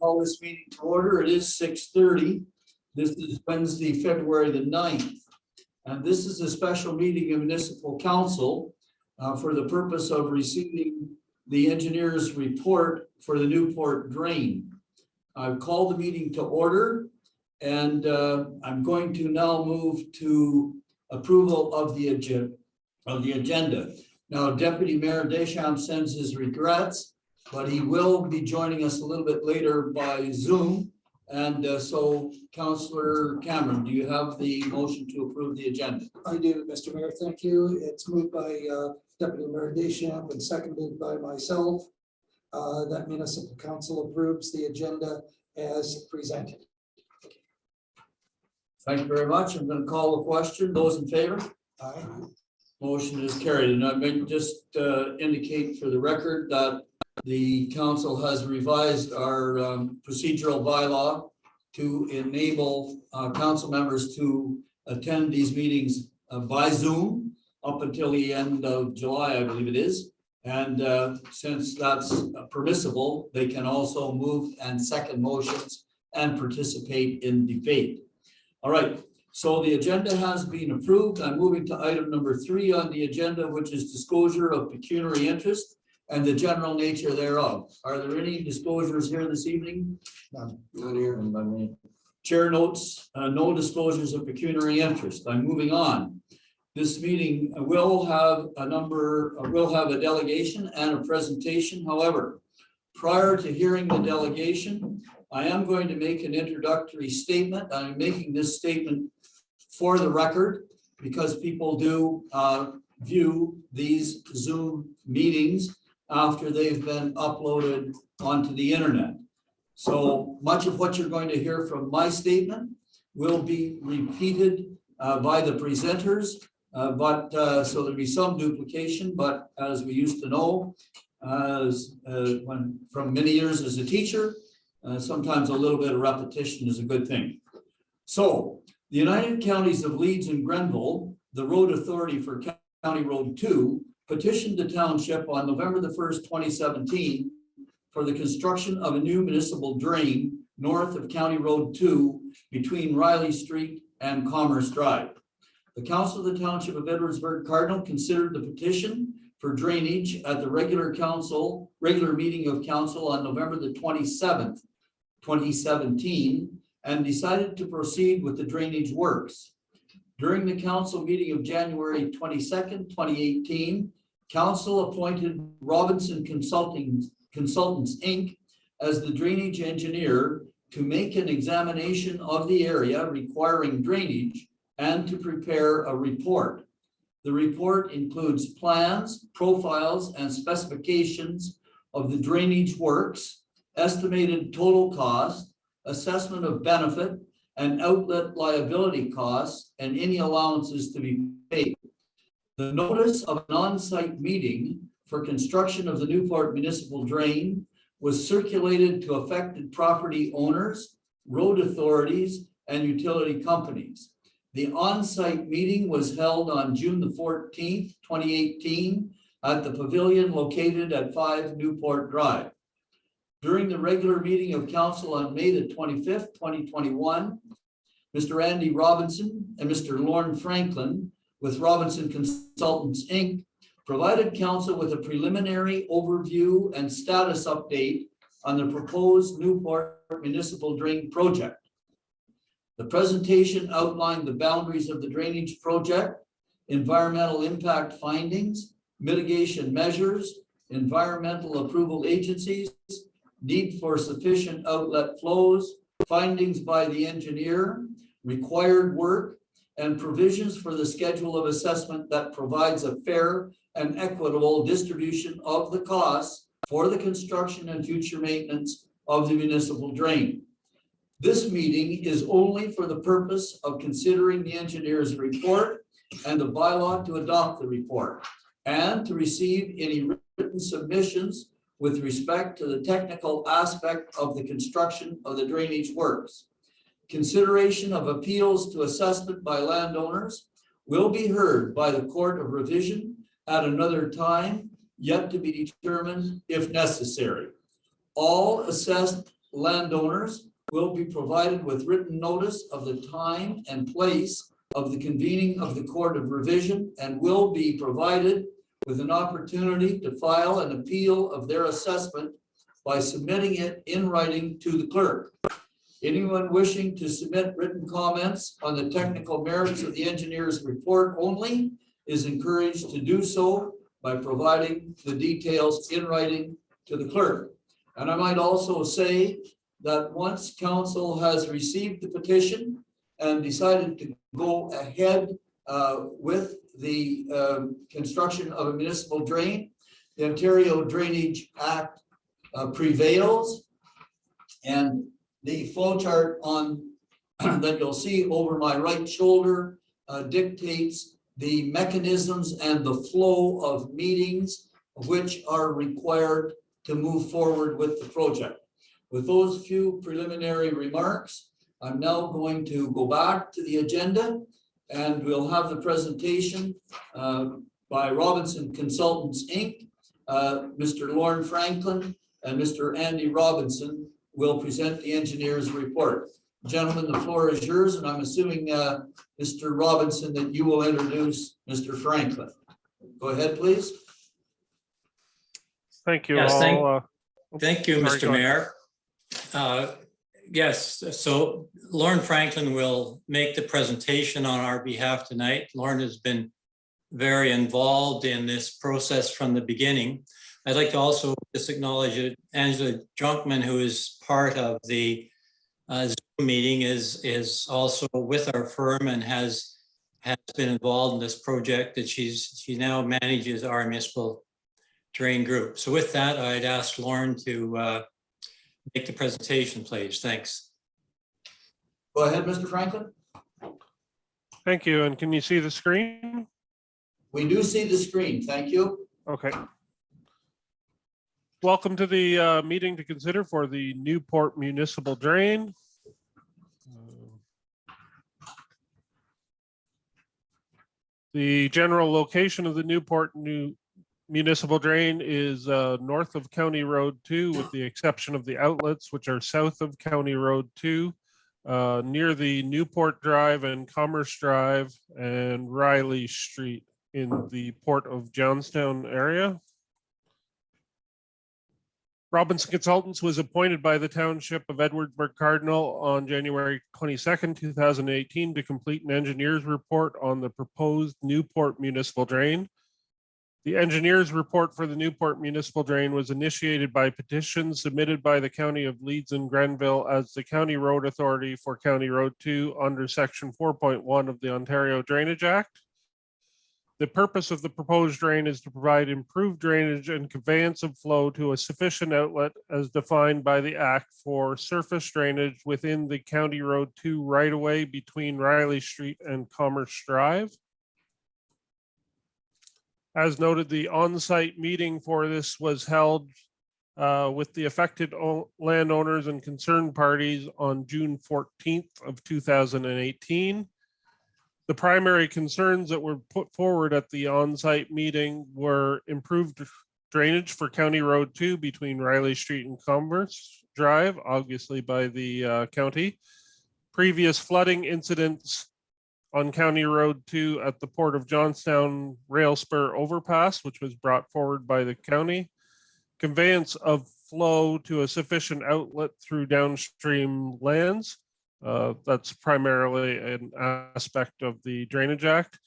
call this meeting to order. It is 6:30. This is Wednesday, February the 9th. And this is a special meeting of Municipal Council for the purpose of receiving the engineer's report for the Newport drain. I've called the meeting to order, and I'm going to now move to approval of the agenda. Now, Deputy Mayor Deschamps sends his regrets, but he will be joining us a little bit later by Zoom. And so, Councillor Cameron, do you have the motion to approve the agenda? I do, Mr. Mayor, thank you. It's moved by Deputy Mayor Deschamps and seconded by myself that Municipal Council approves the agenda as presented. Thank you very much. I'm going to call the question. Those in favor? Aye. Motion is carried. And I may just indicate for the record that the council has revised our procedural bylaw to enable council members to attend these meetings by Zoom up until the end of July, I believe it is. And since that's permissible, they can also move and second motions and participate in debate. All right, so the agenda has been approved. I'm moving to item number 3 on the agenda, which is disclosure of pecuniary interest and the general nature thereof. Are there any disclosures here this evening? None. None here and by me. Chair notes no disclosures of pecuniary interest. I'm moving on. This meeting will have a delegation and a presentation. However, prior to hearing the delegation, I am going to make an introductory statement. I'm making this statement for the record because people do view these Zoom meetings after they've been uploaded onto the internet. So much of what you're going to hear from my statement will be repeated by the presenters, so there'll be some duplication, but as we used to know, from many years as a teacher, sometimes a little bit of repetition is a good thing. So the United Counties of Leeds and Grenville, the road authority for County Road 2, petitioned the township on November the 1st, 2017 for the construction of a new municipal drain north of County Road 2 between Riley Street and Commerce Drive. The Council of the Township of Edwardsburg Cardinal considered the petition for drainage at the regular meeting of council on November the 27th, 2017, and decided to proceed with the drainage works. During the council meeting of January 22nd, 2018, council appointed Robinson Consultants, Inc. as the drainage engineer to make an examination of the area requiring drainage and to prepare a report. The report includes plans, profiles, and specifications of the drainage works, estimated total cost, assessment of benefit, and outlet liability costs, and any allowances to be paid. The notice of an on-site meeting for construction of the Newport Municipal Drain was circulated to affected property owners, road authorities, and utility companies. The on-site meeting was held on June the 14th, 2018 at the pavilion located at 5 Newport Drive. During the regular meeting of council on May the 25th, 2021, Mr. Andy Robinson and Mr. Lorne Franklin with Robinson Consultants, Inc. provided council with a preliminary overview and status update on the proposed Newport Municipal Drain project. The presentation outlined the boundaries of the drainage project, environmental impact findings, mitigation measures, environmental approval agencies, need for sufficient outlet flows, findings by the engineer, required work, and provisions for the schedule of assessment that provides a fair and equitable distribution of the costs for the construction and future maintenance of the municipal drain. This meeting is only for the purpose of considering the engineer's report and the bylaw to adopt the report and to receive any written submissions with respect to the technical aspect of the construction of the drainage works. Consideration of appeals to assessment by landowners will be heard by the Court of Revision at another time, yet to be determined if necessary. All assessed landowners will be provided with written notice of the time and place of the convening of the Court of Revision and will be provided with an opportunity to file an appeal of their assessment by submitting it in writing to the clerk. Anyone wishing to submit written comments on the technical merits of the engineer's report only is encouraged to do so by providing the details in writing to the clerk. And I might also say that once council has received the petition and decided to go ahead with the construction of a municipal drain, the Ontario Drainage Act prevails, and the flow chart on that you'll see over my right shoulder dictates the mechanisms and the flow of meetings which are required to move forward with the project. With those few preliminary remarks, I'm now going to go back to the agenda and we'll have the presentation by Robinson Consultants, Inc. Mr. Lauren Franklin and Mr. Andy Robinson will present the engineer's report. Gentlemen, the floor is yours, and I'm assuming, Mr. Robinson, that you will introduce Mr. Franklin. Go ahead, please. Thank you. Yes, all. Thank you, Mr. Mayor. Yes, so Lauren Franklin will make the presentation on our behalf tonight. Lauren has been very involved in this process from the beginning. I'd like to also just acknowledge Angela Junkman, who is part of the Zoom meeting, is also with our firm and has been involved in this project, that she now manages our municipal drain group. So with that, I'd ask Lauren to make the presentation, please. Thanks. Go ahead, Mr. Franklin. Thank you. And can you see the screen? We do see the screen. Thank you. Okay. Welcome to the meeting to consider for the Newport Municipal Drain. The general location of the Newport Municipal Drain is north of County Road 2, with the exception of the outlets, which are south of County Road 2, near the Newport Drive and Commerce Drive and Riley Street in the Port of Johnstown area. Robinson Consultants was appointed by the Township of Edwardsburg Cardinal on January 22nd, 2018 to complete an engineer's report on the proposed Newport Municipal Drain. The engineer's report for the Newport Municipal Drain was initiated by petition submitted by the County of Leeds and Grenville as the County Road Authority for County Road 2 under Section 4.1 of the Ontario Drainage Act. The purpose of the proposed drain is to provide improved drainage and conveyance of flow to a sufficient outlet as defined by the Act for surface drainage within the County Road 2 right-of-way between Riley Street and Commerce Drive. As noted, the on-site meeting for this was held with the affected landowners and concerned parties on June 14th of 2018. The primary concerns that were put forward at the on-site meeting were improved drainage for County Road 2 between Riley Street and Commerce Drive, obviously by the county. Previous flooding incidents on County Road 2 at the Port of Johnstown rail spur overpass, which was brought forward by the county. Conveyance of flow to a sufficient outlet through downstream lands. That's primarily an aspect of the Drainage Act.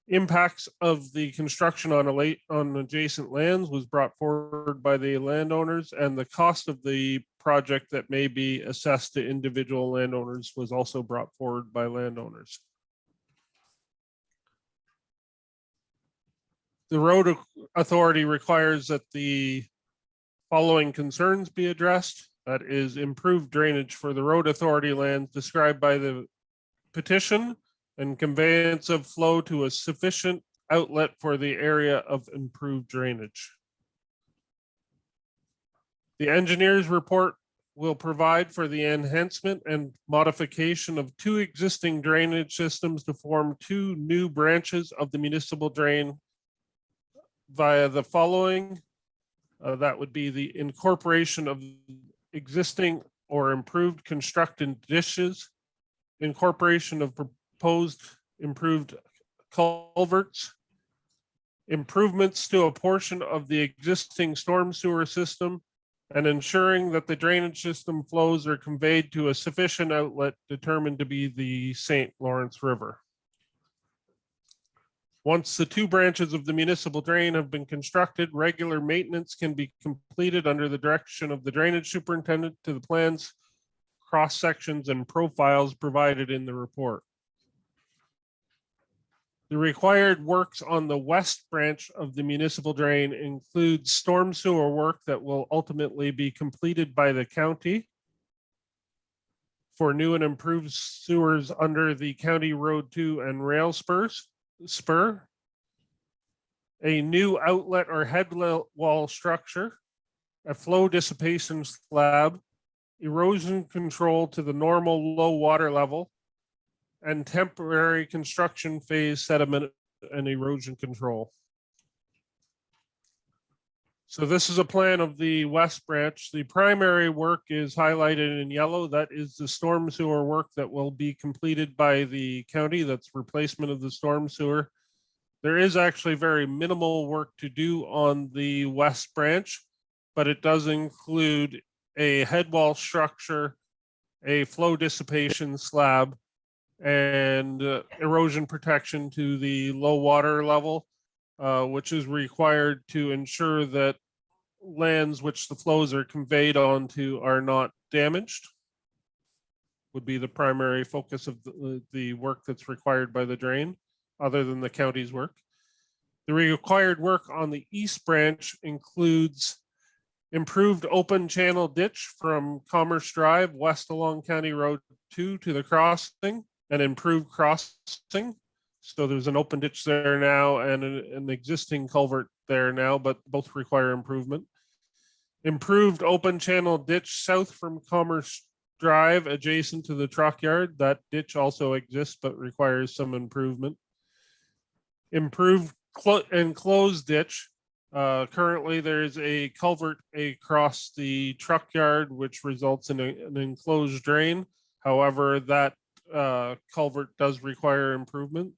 Impacts of the construction on adjacent lands was brought forward by the landowners, and the cost of the project that may be assessed to individual landowners was also brought forward by landowners. The road authority requires that the following concerns be addressed. That is improved drainage for the road authority lands described by the petition and conveyance of flow to a sufficient outlet for the area of improved drainage. The engineer's report will provide for the enhancement and modification of 2 existing drainage systems to form 2 new branches of the municipal drain via the following. That would be the incorporation of existing or improved constructed ditches, incorporation of proposed improved culverts, improvements to a portion of the existing storm sewer system, and ensuring that the drainage system flows are conveyed to a sufficient outlet determined to be the St. Lawrence River. Once the two branches of the municipal drain have been constructed, regular maintenance can be completed under the direction of the drainage superintendent to the plans, cross sections, and profiles provided in the report. The required works on the west branch of the municipal drain include storm sewer work that will ultimately be completed by the county for new and improved sewers under the County Road 2 and rail spur, a new outlet or head wall structure, a flow dissipation slab, erosion control to the normal low water level, and temporary construction phase sediment and erosion control. So this is a plan of the west branch. The primary work is highlighted in yellow. That is the storm sewer work that will be completed by the county. That's replacement of the storm sewer. There is actually very minimal work to do on the west branch, but it does include a head wall structure, a flow dissipation slab, and erosion protection to the low water level, which is required to ensure that lands which the flows are conveyed onto are not damaged. Would be the primary focus of the work that's required by the drain, other than the county's work. The required work on the east branch includes improved open channel ditch from Commerce Drive west along County Road 2 to the crossing, and improved crossing. So there's an open ditch there now and an existing culvert there now, but both require improvement. Improved open channel ditch south from Commerce Drive adjacent to the truck yard. That ditch also exists but requires some improvement. Improved enclosed ditch. Currently there's a culvert across the truck yard which results in an enclosed drain. However, that culvert does require improvement.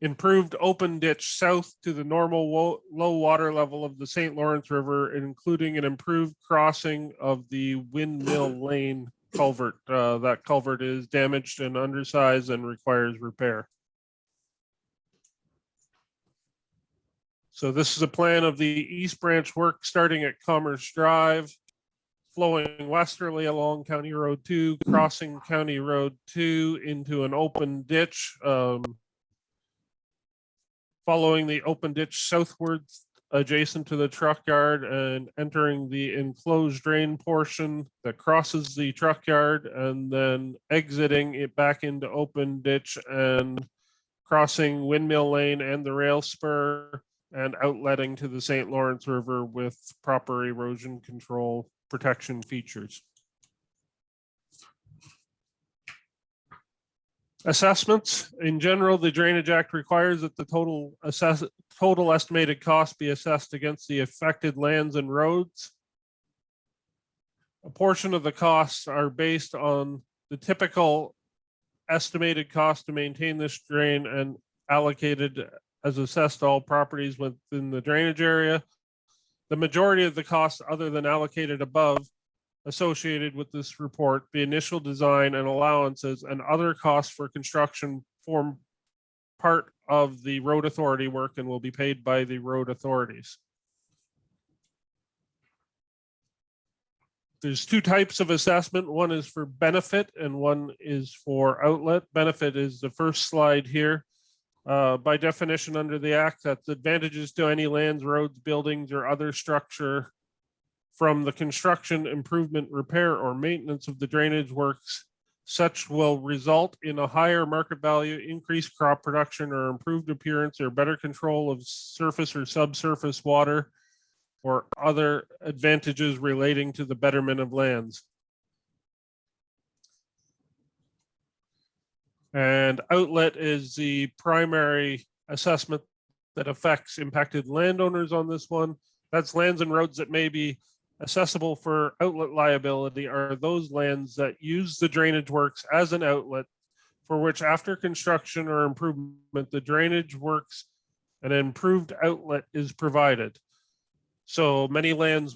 Improved open ditch south to the normal low water level of the St. Lawrence River, including an improved crossing of the Windmill Lane culvert. That culvert is damaged and undersized and requires repair. So this is a plan of the East Branch work starting at Commerce Drive, flowing westerly along County Road 2, crossing County Road 2 into an open ditch, following the open ditch southwards adjacent to the truck yard and entering the enclosed drain portion that crosses the truck yard, and then exiting it back into open ditch and crossing Windmill Lane and the rail spur and outletting to the St. Lawrence River with proper erosion control protection features. Assessments. In general, the Drainage Act requires that the total estimated cost be assessed against the affected lands and roads. A portion of the costs are based on the typical estimated cost to maintain this drain and allocated as assessed to all properties within the drainage area. The majority of the costs other than allocated above associated with this report, the initial design and allowances and other costs for construction form part of the road authority work and will be paid by the road authorities. There's two types of assessment. One is for benefit and one is for outlet. Benefit is the first slide here. By definition under the Act, that's advantages to any lands, roads, buildings, or other structure from the construction, improvement, repair, or maintenance of the drainage works. Such will result in a higher market value, increased crop production, or improved appearance, or better control of surface or subsurface water, or other advantages relating to the betterment of lands. And outlet is the primary assessment that affects impacted landowners on this one. That's lands and roads that may be Accessible for outlet liability are those lands that use the drainage works as an outlet for which after construction or improvement, the drainage works an improved outlet is provided. So many lands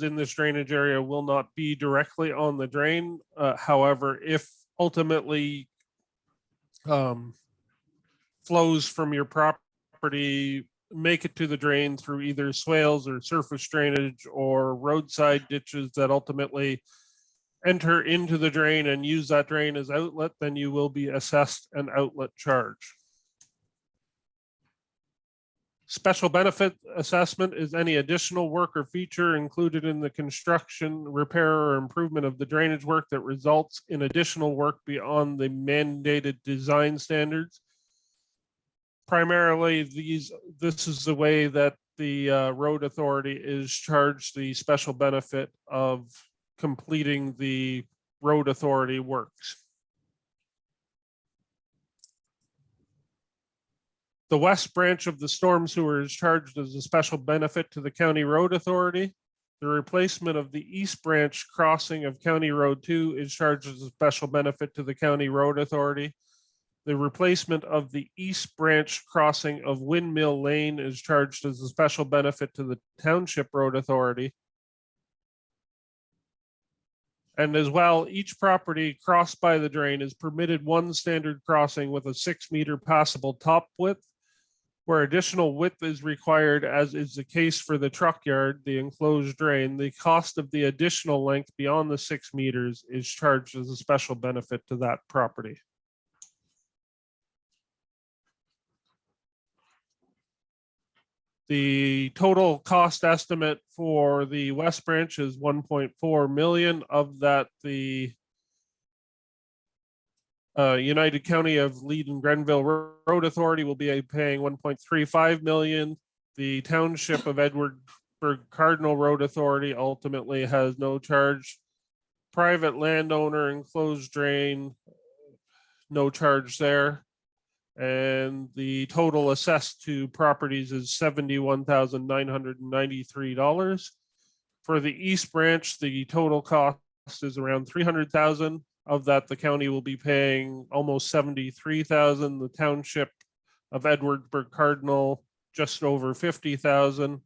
in this drainage area will not be directly on the drain. However, if ultimately flows from your property make it to the drain through either swales or surface drainage or roadside ditches that ultimately enter into the drain and use that drain as outlet, then you will be assessed an outlet charge. Special benefit assessment is any additional work or feature included in the construction, repair, or improvement of the drainage work that results in additional work beyond the mandated design standards. Primarily, this is the way that the road authority is charged the special benefit of completing the road authority works. The west branch of the storm sewer is charged as a special benefit to the county road authority. The replacement of the east branch crossing of County Road 2 is charged as a special benefit to the county road authority. The replacement of the east branch crossing of Windmill Lane is charged as a special benefit to the township road authority. And as well, each property crossed by the drain is permitted one standard crossing with a 6-meter passable top width. Where additional width is required, as is the case for the truck yard, the enclosed drain, the cost of the additional length beyond the 6 meters is charged as a special benefit to that property. The total cost estimate for the west branch is 1.4 million. Of that, the United County of Leeds and Grenville Road Authority will be paying 1.35 million. The Township of Edwardsburg Cardinal Road Authority ultimately has no charge. Private landowner enclosed drain, no charge there. And the total assessed to properties is $71,993. For the East Branch, the total cost is around $300,000. Of that, the county will be paying almost $73,000. The Township of Edwardsburg Cardinal, just over $50,000.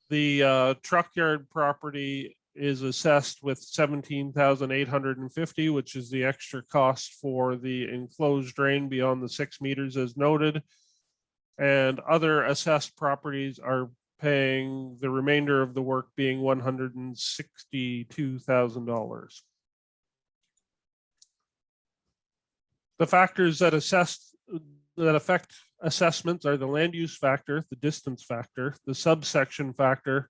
The truck yard property is assessed with $17,850, which is the extra cost for the enclosed drain beyond the 6 meters as noted. And other assessed properties are paying the remainder of the work being $162,000. The factors that affect assessments are the land use factor, the distance factor, the subsection factor,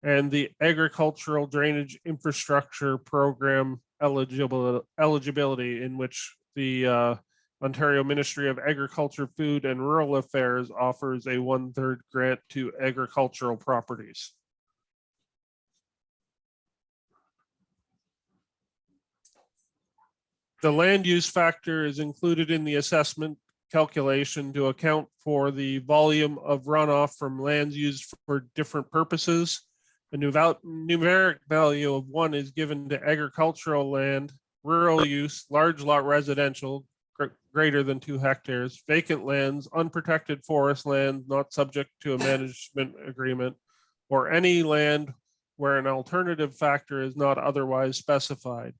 and the agricultural drainage infrastructure program eligibility, in which the Ontario Ministry of Agriculture, Food and Rural Affairs offers a 1/3 grant to agricultural properties. The land use factor is included in the assessment calculation to account for the volume of runoff from lands used for different purposes. A numeric value of 1 is given to agricultural land, rural use, large lot residential, greater than 2 hectares, vacant lands, unprotected forest land not subject to a management agreement, or any land where an alternative factor is not otherwise specified.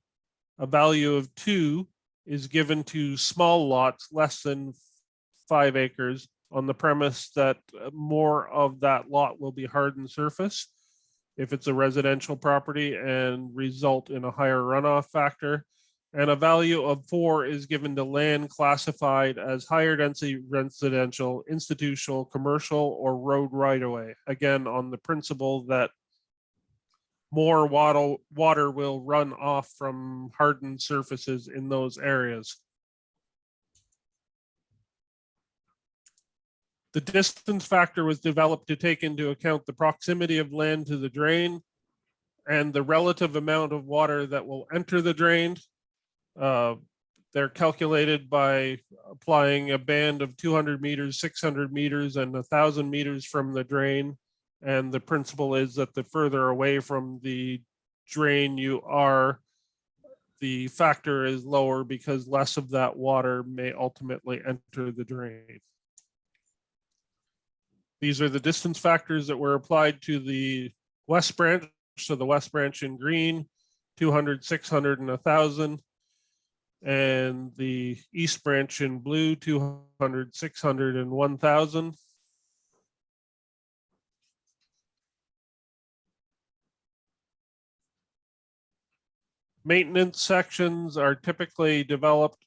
A value of 2 is given to small lots less than 5 acres on the premise that more of that lot will be hardened surface if it's a residential property and result in a higher runoff factor. And a value of 4 is given to land classified as higher density residential, institutional, commercial, or road right-of-way. Again, on the principle that more water will run off from hardened surfaces in those areas. The distance factor was developed to take into account the proximity of land to the drain and the relative amount of water that will enter the drain. They're calculated by applying a band of 200 meters, 600 meters, and 1,000 meters from the drain And the principle is that the further away from the drain you are, the factor is lower because less of that water may ultimately enter the drain. These are the distance factors that were applied to the west branch. So the west branch in green, 200, 600, and 1,000. And the east branch in blue, 200, 600, and 1,000. Maintenance sections are typically developed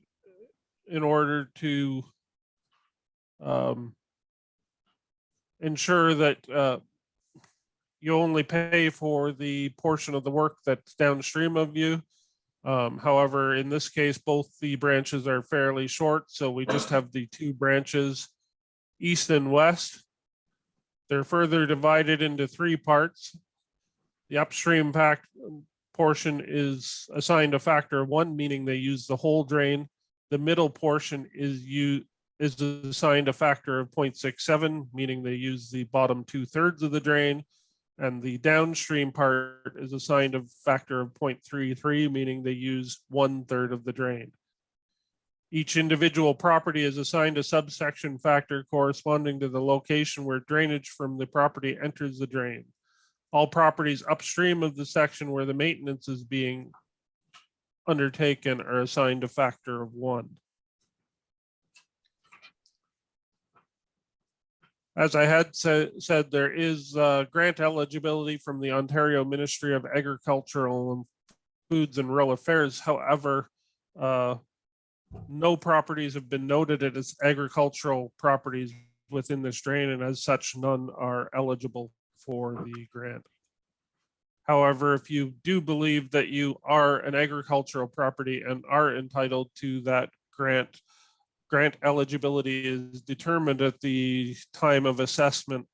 in order to ensure that you only pay for the portion of the work that's downstream of you. However, in this case, both the branches are fairly short, so we just have the two branches, east and west. They're further divided into three parts. The upstream portion is assigned a factor of 1, meaning they use the whole drain. The middle portion is assigned a factor of 0.67, meaning they use the bottom 2/3 of the drain. And the downstream part is assigned a factor of 0.33, meaning they use 1/3 of the drain. Each individual property is assigned a subsection factor corresponding to the location where drainage from the property enters the drain. All properties upstream of the section where the maintenance is being undertaken are assigned a factor of 1. As I had said, there is grant eligibility from the Ontario Ministry of Agricultural and Foods and Rural Affairs. However, no properties have been noted as agricultural properties within this drain, and as such, none are eligible for the grant. However, if you do believe that you are an agricultural property and are entitled to that grant eligibility is determined at the time of assessment,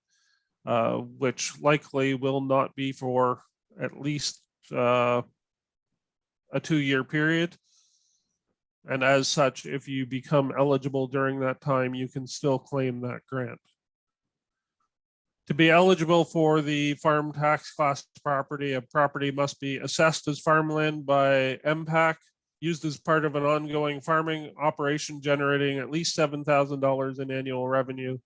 which likely will not be for at least a 2-year period. And as such, if you become eligible during that time, you can still claim that grant. To be eligible for the farm tax class property, a property must be assessed as farmland by MPAC, used as part of an ongoing farming operation generating at least $7,000 in annual revenue,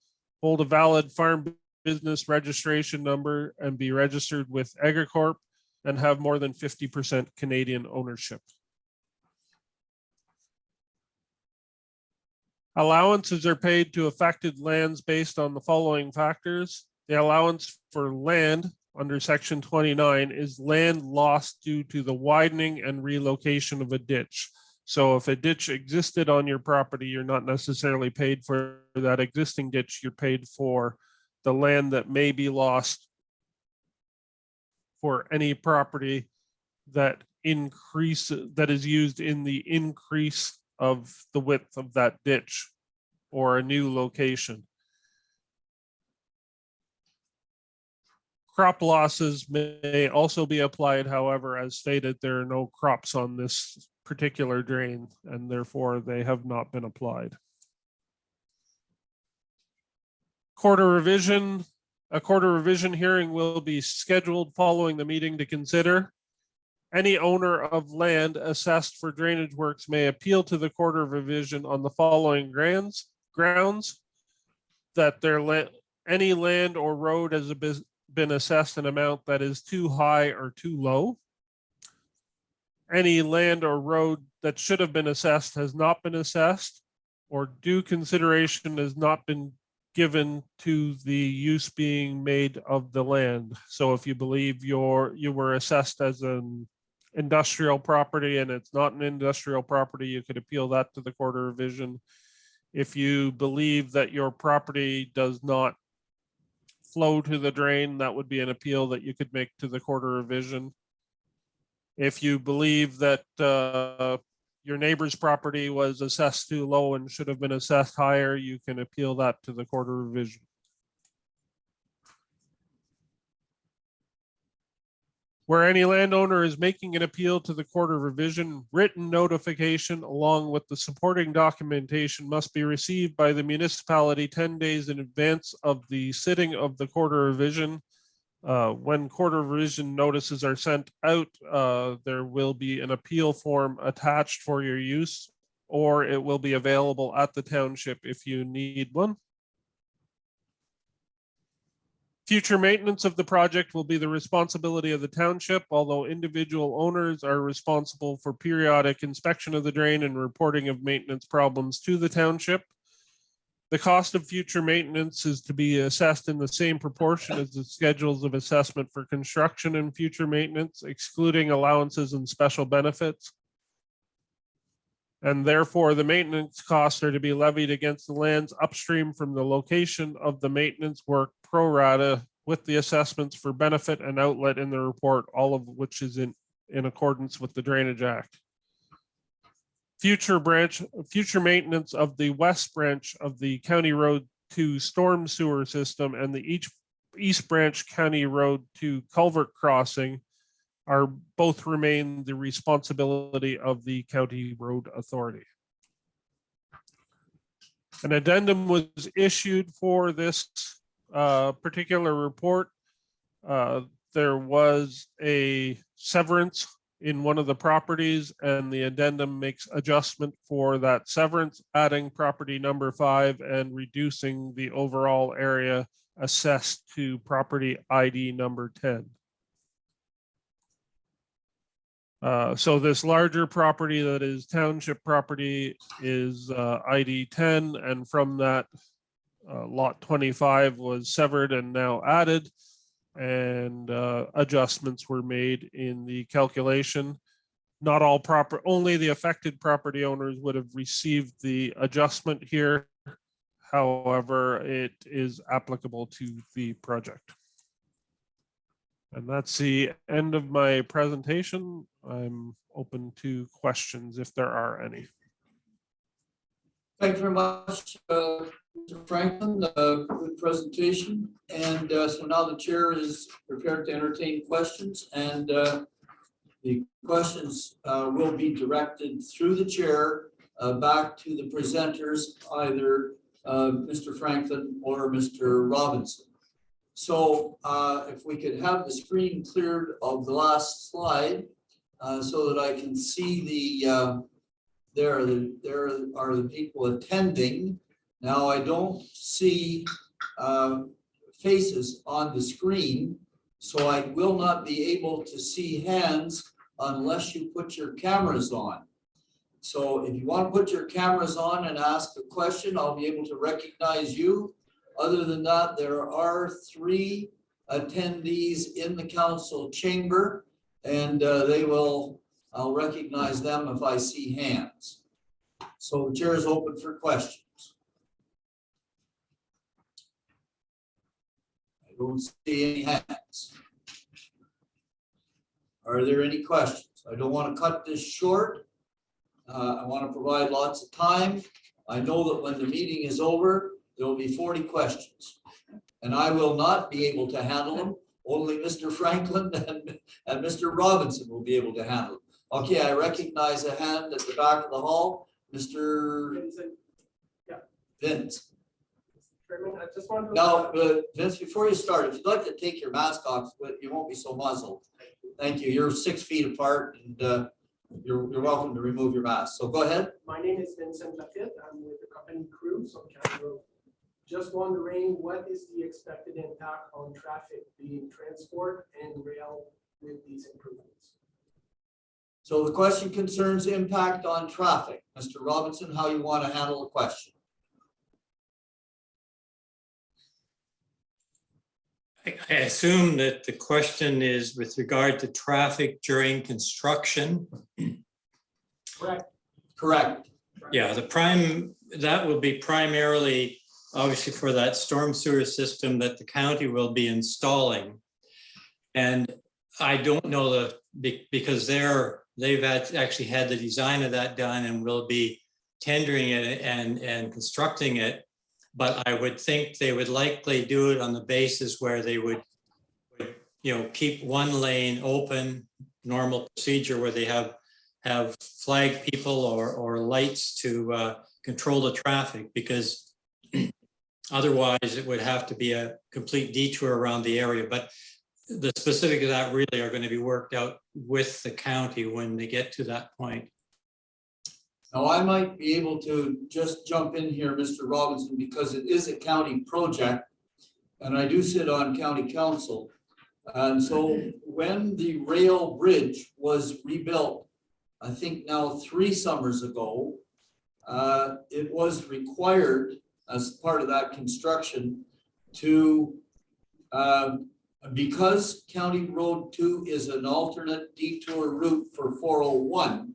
hold a valid farm business registration number and be registered with Agricorp, and have more than 50% Canadian ownership. Allowances are paid to affected lands based on the following factors. The allowance for land under section 29 is land lost due to the widening and relocation of a ditch. So if a ditch existed on your property, you're not necessarily paid for that existing ditch, you're paid for the land that may be lost for any property that is used in the increase of the width of that ditch or a new location. Crop losses may also be applied. However, as stated, there are no crops on this particular drain, and therefore they have not been applied. Quarter revision. A quarter revision hearing will be scheduled following the meeting to consider. Any owner of land assessed for drainage works may appeal to the quarter revision on the following grounds: that any land or road has been assessed an amount that is too high or too low. Any land or road that should have been assessed has not been assessed, or due consideration has not been given to the use being made of the land. So if you believe you were assessed as an industrial property and it's not an industrial property, you could appeal that to the quarter revision. If you believe that your property does not flow to the drain, that would be an appeal that you could make to the quarter revision. If you believe that your neighbor's property was assessed too low and should have been assessed higher, you can appeal that to the quarter revision. Where any landowner is making an appeal to the quarter revision, written notification along with the supporting documentation must be received by the municipality 10 days in advance of the sitting of the quarter revision. When quarter revision notices are sent out, there will be an appeal form attached for your use, or it will be available at the township if you need one. Future maintenance of the project will be the responsibility of the township, although individual owners are responsible for periodic inspection of the drain and reporting of maintenance problems to the township. The cost of future maintenance is to be assessed in the same proportion as the schedules of assessment for construction and future maintenance, excluding allowances and special benefits. And therefore, the maintenance costs are to be levied against the lands upstream from the location of the maintenance work pro rata with the assessments for benefit and outlet in the report, all of which is in accordance with the Drainage Act. Future maintenance of the west branch of the County Road 2 storm sewer system and the East Branch County Road 2 culvert crossing are both remain the responsibility of the County Road Authority. An addendum was issued for this particular report. There was a severance in one of the properties, and the addendum makes adjustment for that severance, adding property number 5 and reducing the overall area assessed to property ID number 10. So this larger property that is township property is ID 10, and from that lot 25 was severed and now added, and adjustments were made in the calculation. Not all only the affected property owners would have received the adjustment here. However, it is applicable to the project. And that's the end of my presentation. I'm open to questions if there are any. Thank you very much, Mr. Franklin. Good presentation. And so now the chair is prepared to entertain questions, and the questions will be directed through the chair back to the presenters, either Mr. Franklin or Mr. Robinson. So if we could have the screen cleared of the last slide so that I can see there are the people attending. Now I don't see faces on the screen, so I will not be able to see hands unless you put your cameras on. So if you want to put your cameras on and ask a question, I'll be able to recognize you. Other than that, there are 3 attendees in the council chamber, and I'll recognize them if I see hands. So the chair is open for questions. I don't see any hands. Are there any questions? I don't want to cut this short. I want to provide lots of time. I know that when the meeting is over, there will be 40 questions, and I will not be able to handle them. Only Mr. Franklin and Mr. Robinson will be able to handle them. Okay, I recognize a hand at the back of the hall. Mr. Vincent. Yeah. Vince. Chairman, I just want to. Now, Vince, before you start, if you'd like to take your mask off, you won't be so muzzled. Thank you. You're 6 feet apart, and you're welcome to remove your mask. So go ahead. My name is Vincent Lafitte. I'm with the company Cruise on County Road. Just wondering, what is the expected impact on traffic, being transport and rail, with these improvements? So the question concerns impact on traffic. Mr. Robinson, how you want to handle the question? I assume that the question is with regard to traffic during construction. Correct. Correct. Yeah, that will be primarily, obviously, for that storm sewer system that the county will be installing. And I don't know because they've actually had the design of that done and will be tendering it and constructing it. But I would think they would likely do it on the basis where they would keep one lane open, normal procedure where they have flag people or lights to control the traffic, because otherwise it would have to be a complete detour around the area. But the specifics of that really are going to be worked out with the county when they get to that point. Now, I might be able to just jump in here, Mr. Robinson, because it is a county project, and I do sit on county council. And so when the rail bridge was rebuilt, I think now 3 summers ago, it was required as part of that construction to, because County Road 2 is an alternate detour route for 401,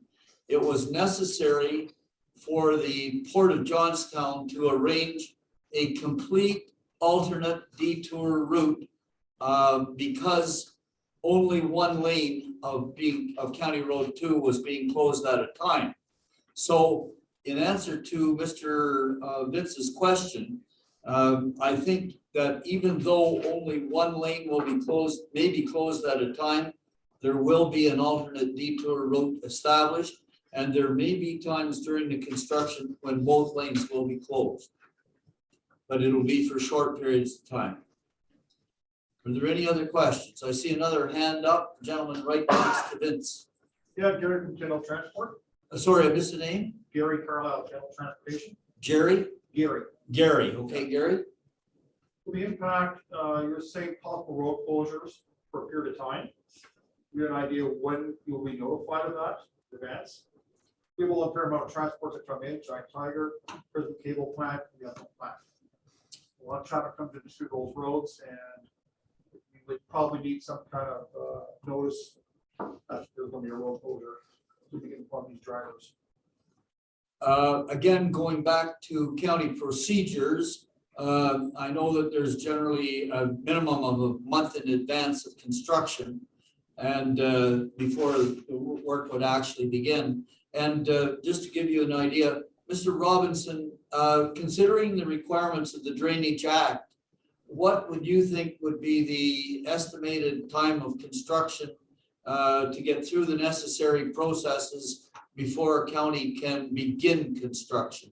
it was necessary for the Port of Johnstown to arrange a complete alternate detour route because only one lane of County Road 2 was being closed at a time. So in answer to Mr. Vitz's question, I think that even though only one lane will be closed, may be closed at a time, there will be an alternate detour route established, and there may be times during the construction when both lanes will be closed. But it'll be for short periods of time. Are there any other questions? I see another hand up, gentleman right next to Vince. Yeah, Gary from General Transport. Sorry, I missed the name. Gary Carlisle, General Transportation. Jerry? Gary. Gary, okay, Gary? The impact, you're saying possible road closures for a period of time. You have an idea when you'll be notified of that advance? We will have a fair amount of transports that come in, Giant Tiger, Prison Cable Plant, and the other plant. A lot of traffic comes in through those roads, and we would probably need some kind of notice that there's going to be a road closure so we can inform these drivers. Again, going back to county procedures, I know that there's generally a minimum of a month in advance of construction and before the work would actually begin. And just to give you an idea, Mr. Robinson, considering the requirements of the Drainage Act, what would you think would be the estimated time of construction to get through the necessary processes before a county can begin construction?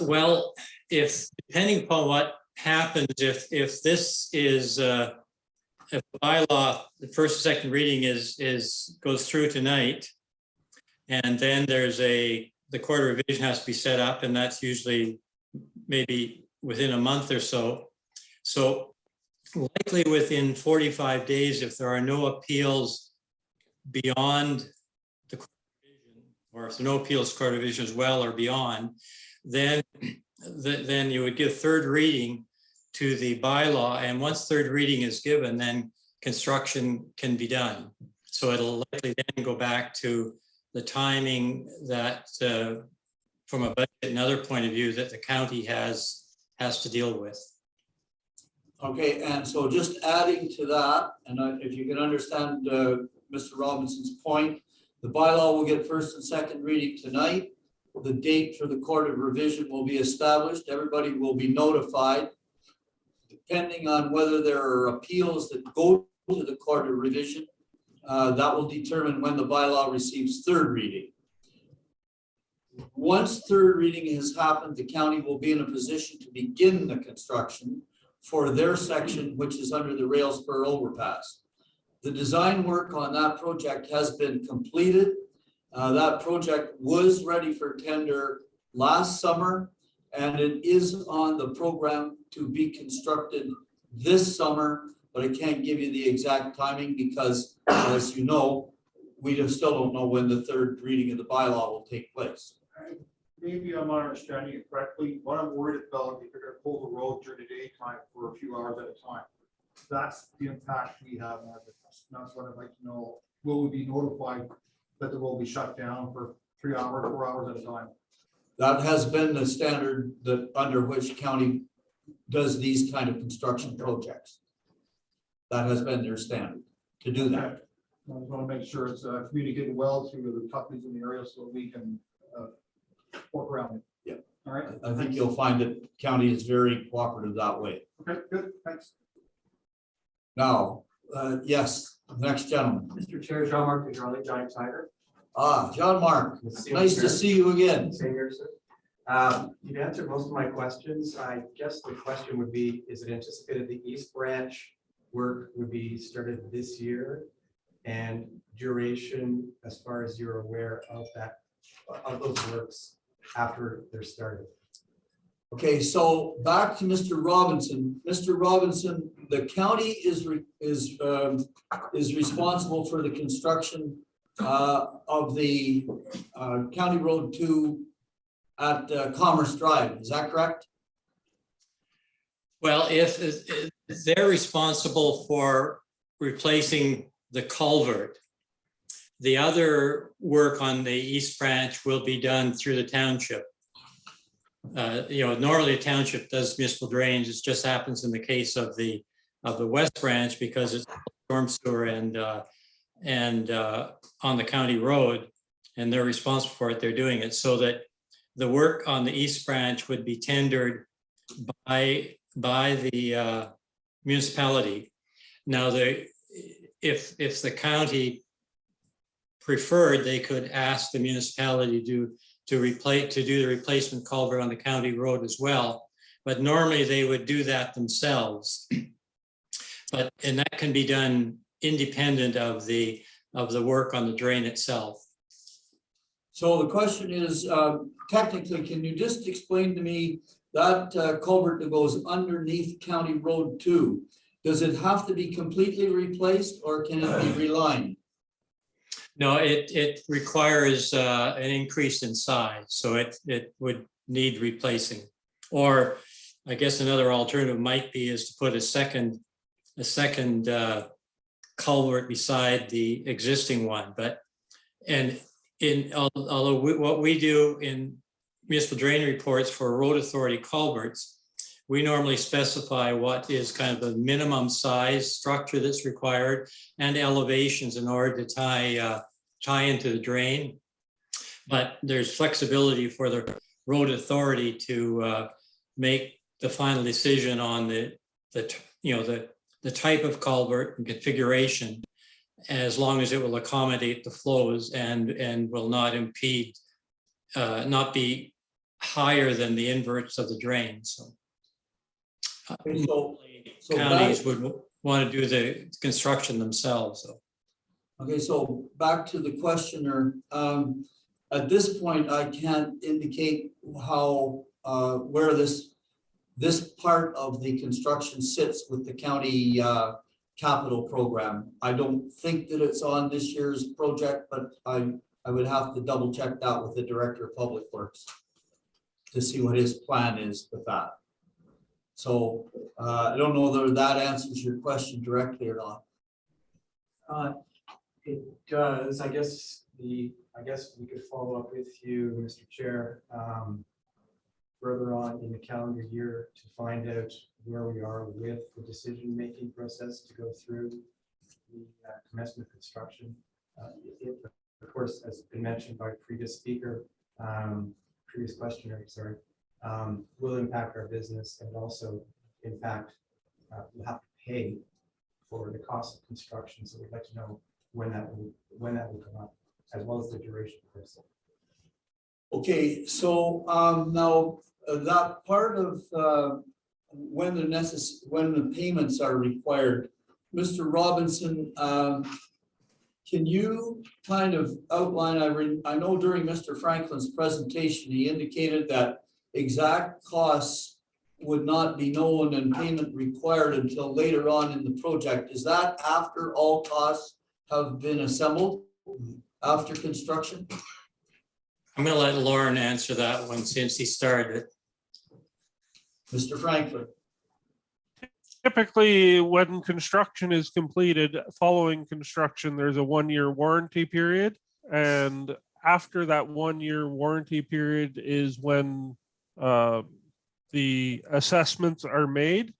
Well, if depending upon what happens, if this is if the bylaw, the first and second reading goes through tonight, and then there's the court of revision has to be set up, and that's usually maybe within a month or so. So likely within 45 days, if there are no appeals beyond the court of revision, or if there are no appeals court of revision as well or beyond, then you would give third reading to the bylaw, and once third reading is given, then construction can be done. So it'll likely then go back to the timing that from a budget and other point of view that the county has to deal with. Okay, and so just adding to that, and if you can understand Mr. Robinson's point, the bylaw will get first and second reading tonight. The date for the court of revision will be established. Everybody will be notified. Depending on whether there are appeals that go to the court of revision, that will determine when the bylaw receives third reading. Once third reading has happened, the county will be in a position to begin the construction for their section, which is under the rail spur overpass. The design work on that project has been completed. That project was ready for tender last summer, and it is on the program to be constructed this summer, but I can't give you the exact timing because, as you know, we just still don't know when the third reading of the bylaw will take place. Maybe I'm not understanding it correctly. What I'm worried about, if you're going to pull the road during the daytime for a few hours at a time, that's the impact we have on our business. That's what I'd like to know. Will we be notified that the road will be shut down for 3 hours, 4 hours at a time? That has been the standard that under which county does these kind of construction projects. That has been their standard to do that. I just want to make sure it's communicated well to the companies in the area so we can work around it. Yeah. All right. I think you'll find that county is very cooperative that way. Okay, good. Thanks. Now, yes, next gentleman. Mr. Chair, Jean-Marc Giant Tiger. John Mark, nice to see you again. Same here, sir. You've answered most of my questions. I guess the question would be, is it anticipated the East Branch work would be started this year? And duration, as far as you're aware of that, of those works after they're started? Okay, so back to Mr. Robinson. Mr. Robinson, the county is responsible for the construction of the County Road 2 at Commerce Drive. Is that correct? Well, if they're responsible for replacing the culvert, the other work on the East Branch will be done through the township. Normally the township does municipal drains. It just happens in the case of the West Branch because it's storm sewer and on the county road, and they're responsible for it. They're doing it so that the work on the East Branch would be tendered by the municipality. Now, if the county preferred, they could ask the municipality to do the replacement culvert on the county road as well. But normally they would do that themselves. And that can be done independent of the work on the drain itself. So the question is, technically, can you just explain to me that culvert that goes underneath County Road 2? Does it have to be completely replaced or can it be relined? No, it requires an increase in size, so it would need replacing. Or I guess another alternative might be is to put a second culvert beside the existing one. Although what we do in municipal drain reports for road authority culverts, we normally specify what is kind of the minimum size structure that's required and elevations in order to tie into the drain. But there's flexibility for the road authority to make the final decision on the type of culvert and configuration, as long as it will accommodate the flows and will not impede, not be higher than the inverts of the drain. So, counties would want to do the construction themselves. So. Okay, so back to the questioner. At this point, I can't indicate how where this part of the construction sits with the county capital program. I don't think that it's on this year's project, but I would have to double check that with the Director of Public Works to see what his plan is with that. So I don't know whether that answers your question directly or not. It does. I guess we could follow up with you, Mr. Chair, further on in the calendar year to find out where we are with the decision-making process to go through the commencement of construction. Of course, as been mentioned by previous speaker, previous questioner, sorry, will impact our business and also impact, we'll have to pay for the cost of construction. So we'd like to know when that will come up, as well as the duration of this. Okay, so now that part of when the payments are required, Mr. Robinson, can you kind of outline? I know during Mr. Franklin's presentation, he indicated that exact costs would not be known and payment required until later on in the project. Is that after all costs have been assembled after construction? I'm going to let Lauren answer that one since he started. Mr. Franklin. Typically, when construction is completed, following construction, there's a 1-year warranty period. And after that 1-year warranty period is when the assessments are made.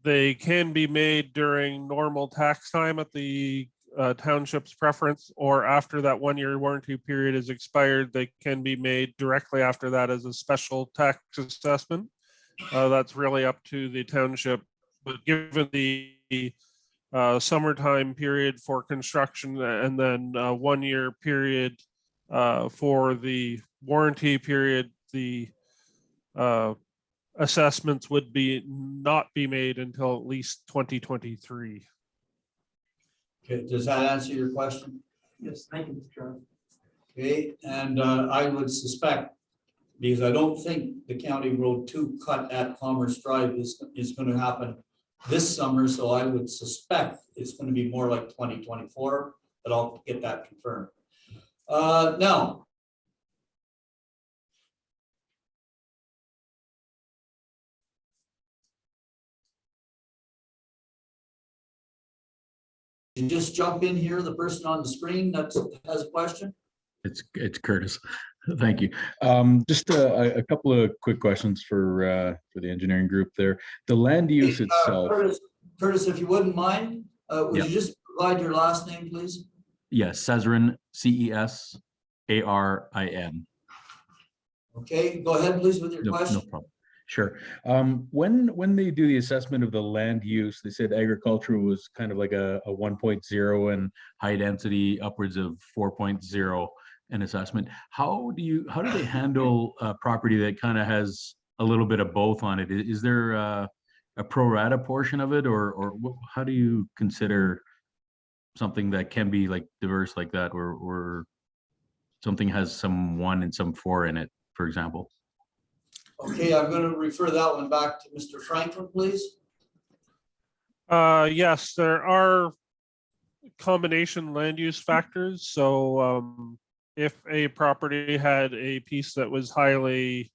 They can be made during normal tax time at the township's preference, or after that 1-year warranty period is expired, they can be made directly after that as a special tax assessment. That's really up to the township, but given the summertime period for construction and then 1-year period for the warranty period, the assessments would not be made until at least 2023. Okay, does that answer your question? Yes, thank you, Mr. Chairman. Okay, and I would suspect, because I don't think the County Road 2 cut at Commerce Drive is going to happen this summer, so I would suspect it's going to be more like 2024, but I'll get that confirmed. Now, you just jump in here, the person on the screen that has a question. It's Curtis. Thank you. Just a couple of quick questions for the engineering group there. The land use Hey, itself. Curtis, if you wouldn't mind, would Yeah. you just provide your last name, please? Yes, Cesarin, CESARIN. Okay, go ahead, please, with your No question. problem. Sure. When they do the assessment of the land use, they said agriculture was kind of like a 1.0 and high density upwards of 4.0 an assessment. How do they handle a property that kind of has a little bit of both on it? Is there a pro rata portion of it, or how do you consider something that can be like diverse like that, or something has some 1 and some 4 in it, for example? Okay, I'm going to refer that one back to Mr. Franklin, please. Yes, there are combination land use factors. So if a property had a piece that was highly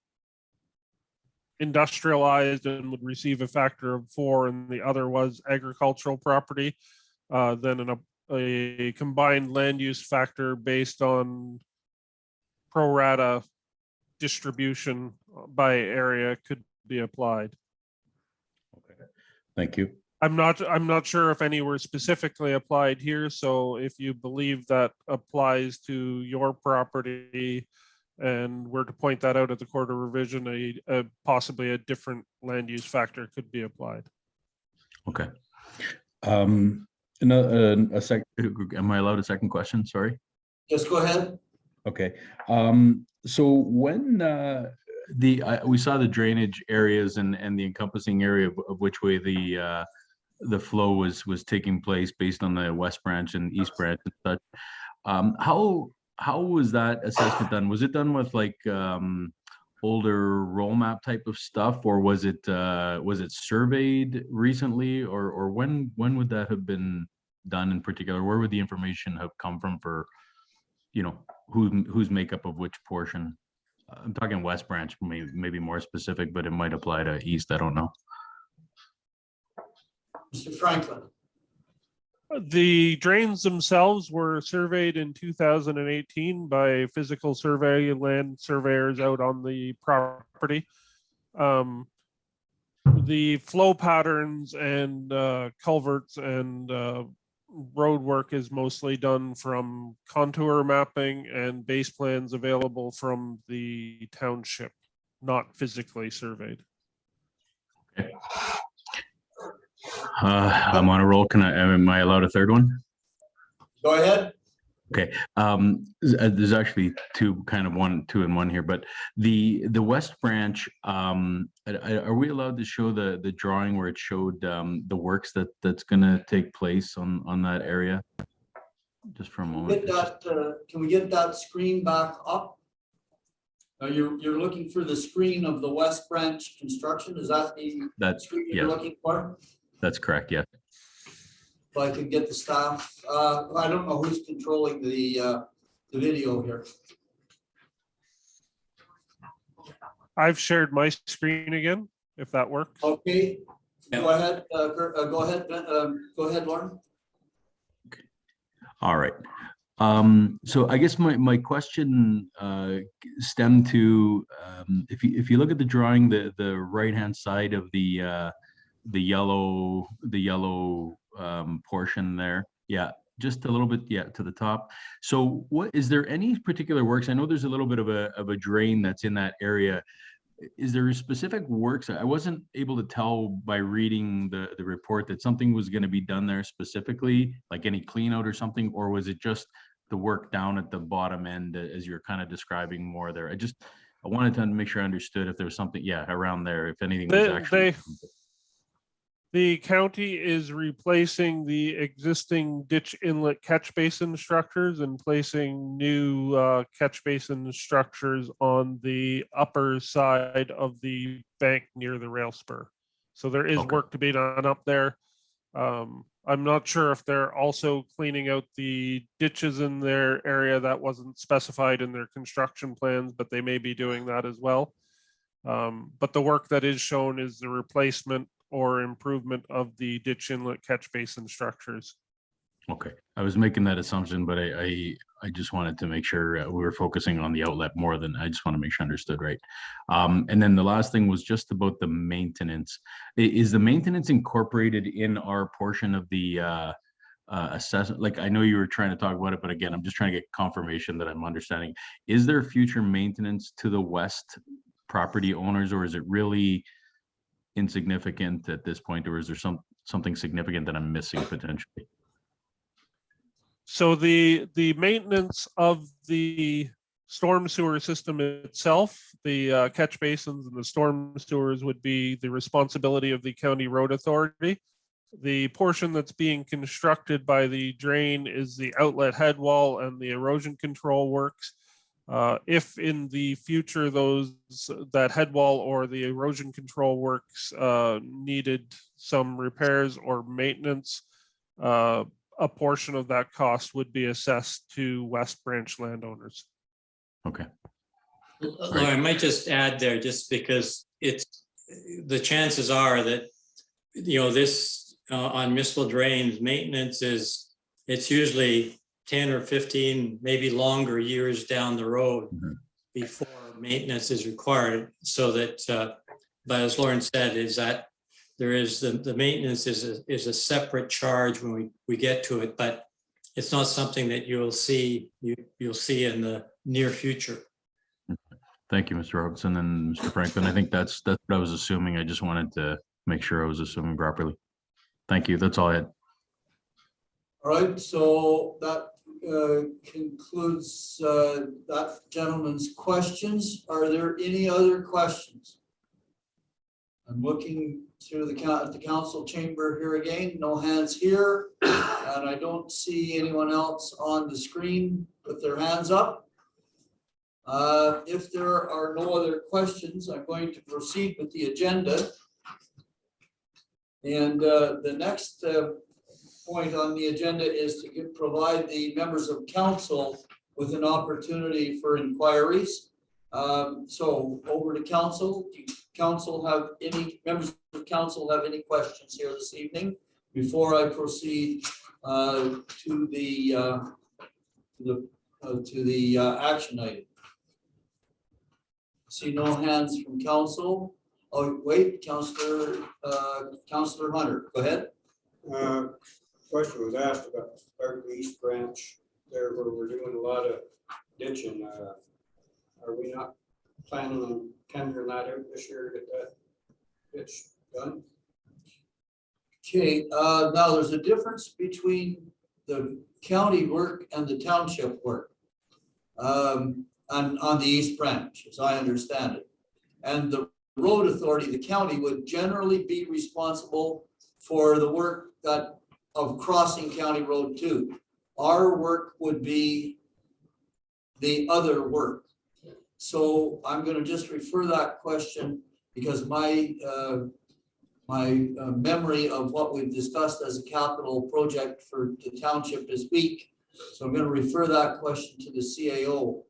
industrialized and would receive a factor of 4, and the other was agricultural property, then a combined land use factor based on pro rata distribution by area could be applied. Okay, thank you. I'm not sure if any were specifically applied here. So if you believe that applies to your property and were to point that out at the Court of Revision, possibly a different land use factor could be applied. Okay. Am I allowed a second question? Sorry. Yes, go ahead. Okay. So when we saw the drainage areas and the encompassing area of which way the flow was taking place based on the West Branch and East Branch and such, how was that assessment done? Was it done with like older roll map type of stuff, or was it surveyed recently, or when would that have been done in particular? Where would the information have come from for, whose makeup of which portion? I'm talking West Branch, maybe more specific, but it might apply to East. I don't know. Mr. Franklin. The drains themselves were surveyed in 2018 by physical survey land surveyors out on the property. The flow patterns and culverts and road work is mostly done from contour mapping and base plans available from the township, not physically surveyed. Okay. I'm on a roll. Am I allowed a third one? Go ahead. Okay. There's actually two in one here, but the West Branch, are we allowed to show the drawing where it showed the works that's going to take place on that area? Just for a moment. Can we get that screen back up? You're looking for the screen of the West Branch construction. Is that the screen you're looking for? That's correct. Yeah. If I could get the staff, I don't know who's controlling the video here. I've shared my screen again, if that works. Okay, go ahead. Go ahead, Lauren. Okay. All right. So I guess my question stemmed to if you look at the drawing, the right hand side of the yellow portion there, just a little bit to the top. So what is there any particular works? I know there's a little bit of a drain that's in that area. Is there specific works? I wasn't able to tell by reading the report that something was going to be done there specifically, like any clean out or something, or was it just the work down at the bottom end as you're kind of describing more there? I wanted to make sure I understood if there was something, yeah, around there, if anything was actually. The county is replacing the existing ditch inlet catch basin structures and placing new catch basin structures on the upper side of the bank near the rail spur. So there is Okay. work to be done up there. I'm not sure if they're also cleaning out the ditches in their area that wasn't specified in their construction plans, but they may be doing that as well. But the work that is shown is the replacement or improvement of the ditch inlet catch basin structures. Okay, I was making that assumption, but I just wanted to make sure we were focusing on the outlet more than, I just want to make sure I understood right. And then the last thing was just about the maintenance. Is the maintenance incorporated in our portion of the assessment? Like, I know you were trying to talk about it, but again, I'm just trying to get confirmation that I'm understanding. Is there future maintenance to the west property owners, or is it really insignificant at this point, or is there something significant that I'm missing potentially? So the maintenance of the storm sewer system itself, the catch basins and the storm sewers would be the responsibility of the county road authority. The portion that's being constructed by the drain is the outlet head wall and the erosion control works. If in the future that head wall or the erosion control works needed some repairs or maintenance, a portion of that cost would be assessed to West Branch landowners. Okay. Lauren, I might just add there, just because the chances are that, this on municipal drains, maintenance it's usually 10 or 15, maybe longer years down the road before maintenance is required. So that, but as Lauren said, is that there is the maintenance is a separate charge when we get to it, but it's not something that you'll see in the near future. Thank you, Mr. Robertson and Mr. Franklin. I think that's what I was assuming. I just wanted to make sure I was assuming properly. Thank you. That's all I had. All right, so that concludes that gentleman's questions. Are there any other questions? I'm looking through the council chamber here again. No hands here, and I don't see anyone else on the screen with their hands up. If there are no other questions, I'm going to proceed with the agenda. And the next point on the agenda is to provide the members of council with an opportunity for inquiries. So over to council. Do council have any members of council have any questions here this evening before I proceed to the action item? See no hands from council. Oh, wait, Councillor Hunter, go ahead. Question was asked about our East Branch there where we're doing a lot of ditching. Are we not planning on tendering that out this year to get that ditch done? Okay, now there's a difference between the county work and the township work on the East Branch, as I understand it. And the road authority, the county, would generally be responsible for the work of crossing County Road 2. Our work would be the other work. So I'm going to just refer that question because my memory of what we've discussed as a capital project for the township is weak. So I'm going to refer that question to the CAO.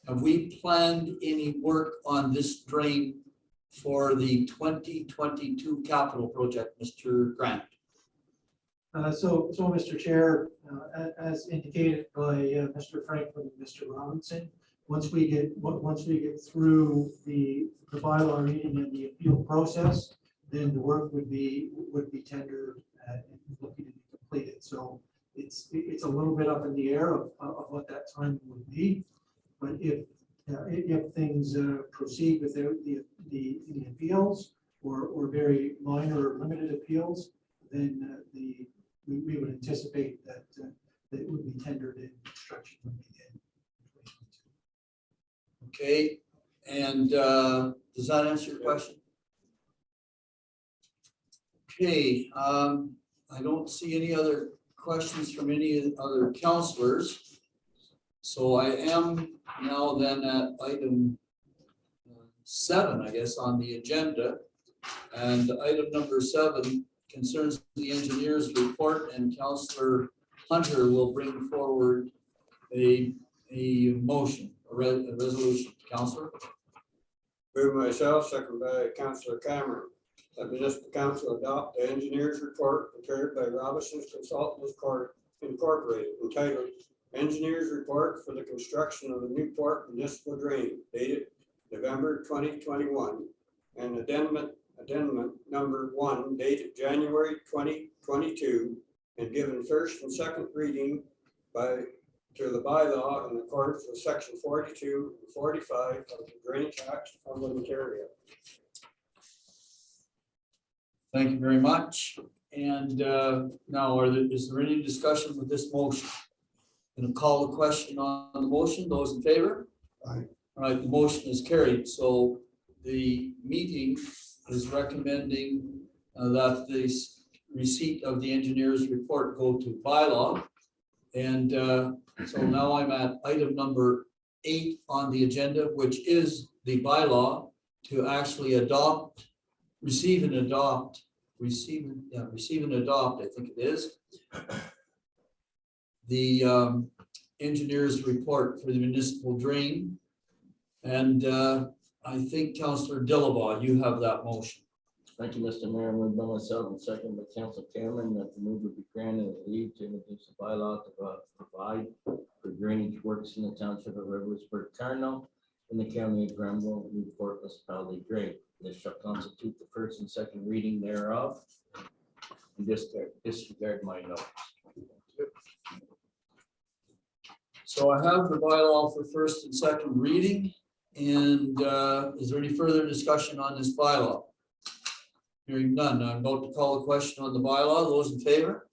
Have we planned any work on this drain for the 2022 capital project, Mr. Grant? So Mr. Chair, as indicated by Mr. Franklin and Mr. Robinson, once we get through the bylaw reading and the appeal process, then the work would be tendered and looking to be completed. So it's a little bit up in the air of what that time would be. But if things proceed without the appeals or very minor or limited appeals, then we would anticipate that it would be tendered in construction would begin. Okay, and does that answer your question? Okay, I don't see any other questions from any other counselors. So I am now then at item 7, I guess, on the agenda. And item number 7 concerns the engineer's report, and Councillor Hunter will bring forward a motion, a resolution. Councillor? Move myself, second by Councillor Cameron, that municipal council adopt the engineer's report prepared by Robinson's Consultants Incorporated, entitled Engineer's Report for the Construction of the Newport Municipal Drain, dated November 2021, and addendum number 1, dated January 2022, and given first and second reading to the bylaw in accordance with section 42 and 45 of the Drainage Act of Ontario. Thank you very much. And now, is there any discussion with this motion? Going to call the question on the motion. Those in favor? Aye. All right, the motion is carried. So the meeting is recommending that the receipt of the engineer's report go to bylaw. And so now I'm at item number 8 on the agenda, which is the bylaw to actually receive and adopt, I think it is, the engineer's report for the municipal drain. And I think Councillor Dillabaugh, you have that motion. Thank you, Mr. Mayor. Moved by myself and second by Council Cameron that the move would be granted leave to introduce a bylaw to provide for drainage works in the township of Riversburg, Cardinal, in the county of Grenville, Newport municipality drain. This shall constitute the first and second reading thereof. And disregard my notes. So I have the bylaw for first and second reading. And is there any further discussion on this bylaw? Hearing none, I'm about to call a question on the bylaw. Those in favor?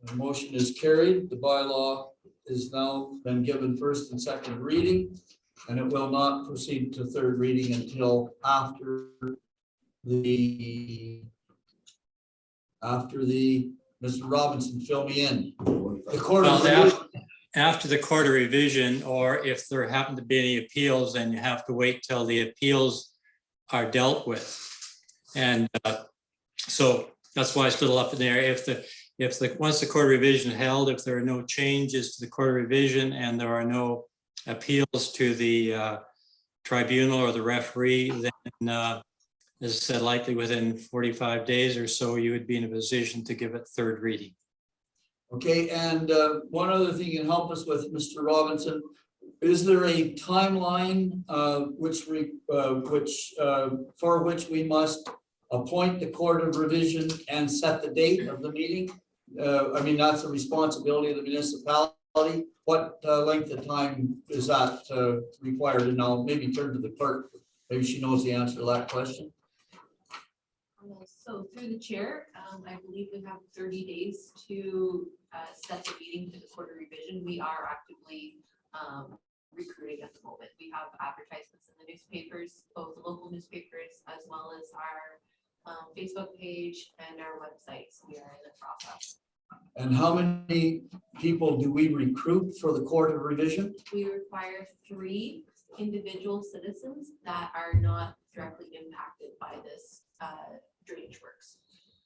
The motion is carried. The bylaw is now been given first and second reading, and it will not proceed to third reading until after the Mr. Robinson, fill me in. The court of revision. After the court of revision, or if there happen to be any appeals, then you have to wait till the appeals are dealt with. And so that's why it's a little up in the air. Once the court of revision held, if there are no changes to the court of revision and there are no appeals to the tribunal or the referee, then as I said, likely within 45 days or so, you would be in a position to give it third reading. Okay, and one other thing you can help us with, Mr. Robinson, is there a timeline for which we must appoint the court of revision and set the date of the meeting? I mean, that's a responsibility of the municipality. What length of time is that required? And I'll maybe turn to the clerk. Maybe she knows the answer to that question. So through the chair, I believe we have 30 days to set the meeting to the court of revision. We are actively recruiting at the moment. We have advertisements in the newspapers, both local newspapers as well as our Facebook page and our website. So we are in the process. And how many people do we recruit for the court of revision? We require 3 individual citizens that are not directly impacted by this drainage works.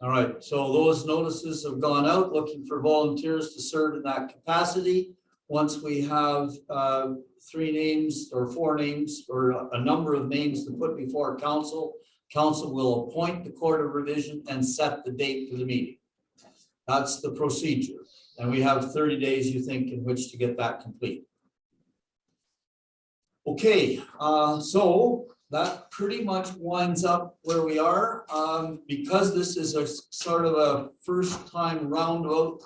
All right, so those notices have gone out looking for volunteers to serve in that capacity. Once we have 3 names or 4 names or a number of names to put before council, council will appoint the court of revision and set the date for the meeting. That's the procedure. And we have 30 days, you think, in which to get that complete. Okay, so that pretty much winds up where we are. Because this is a sort of a first time roundabout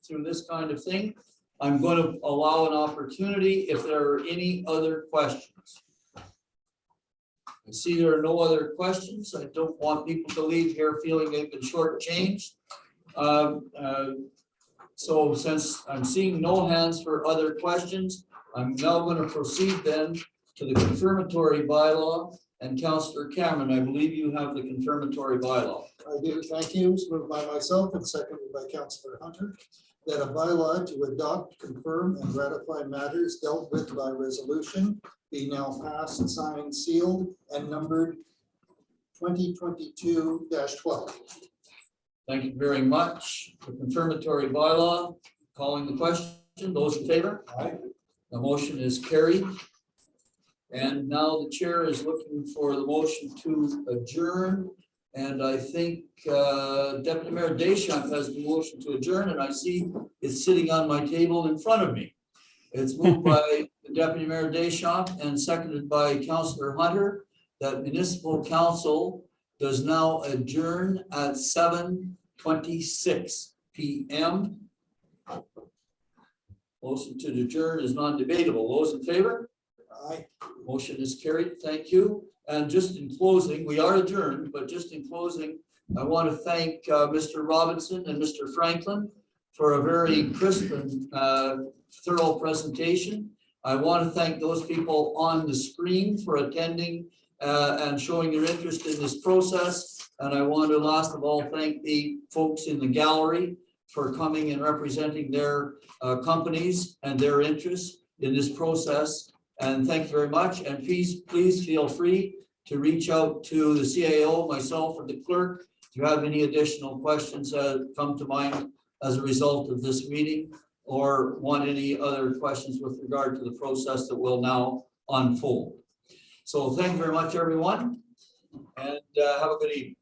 through this kind of thing, I'm going to allow an opportunity if there are any other questions. I see there are no other questions. I don't want people to leave here feeling they've been shortchanged. So since I'm seeing no hands for other questions, I'm now going to proceed then to the confirmatory bylaw. And Councillor Cameron, I believe you have the confirmatory bylaw. I do, thank you. It's moved by myself and seconded by Councillor Hunter, that a bylaw to adopt, confirm, and ratify matters dealt with by resolution be now passed, signed, sealed, and numbered 2022-12. Thank you very much. The confirmatory bylaw, calling the question, those in favor? Aye. The motion is carried. And now the chair is looking for the motion to adjourn. And I think Deputy Mayor Deschamps has the motion to adjourn, and I see it's sitting on my table in front of me. It's moved by Deputy Mayor Deschamps and seconded by Councillor Hunter that Municipal Council does now adjourn at 7:26 p.m. Motion to adjourn is non-debatable. Those in favor? Aye. Motion is carried. Thank you. And just in closing, we are adjourned, but just in closing, I want to thank Mr. Robinson and Mr. Franklin for a very crisp and thorough presentation. I want to thank those people on the screen for attending and showing your interest in this process. And I want to last of all thank the folks in the gallery for coming and representing their companies and their interests in this process. And thank you very much. And please feel free to reach out to the CAO, myself, or the clerk if you have any additional questions that come to mind as a result of this meeting, or want any other questions with regard to the process that will now unfold. So thank you very much, everyone, and have a good evening.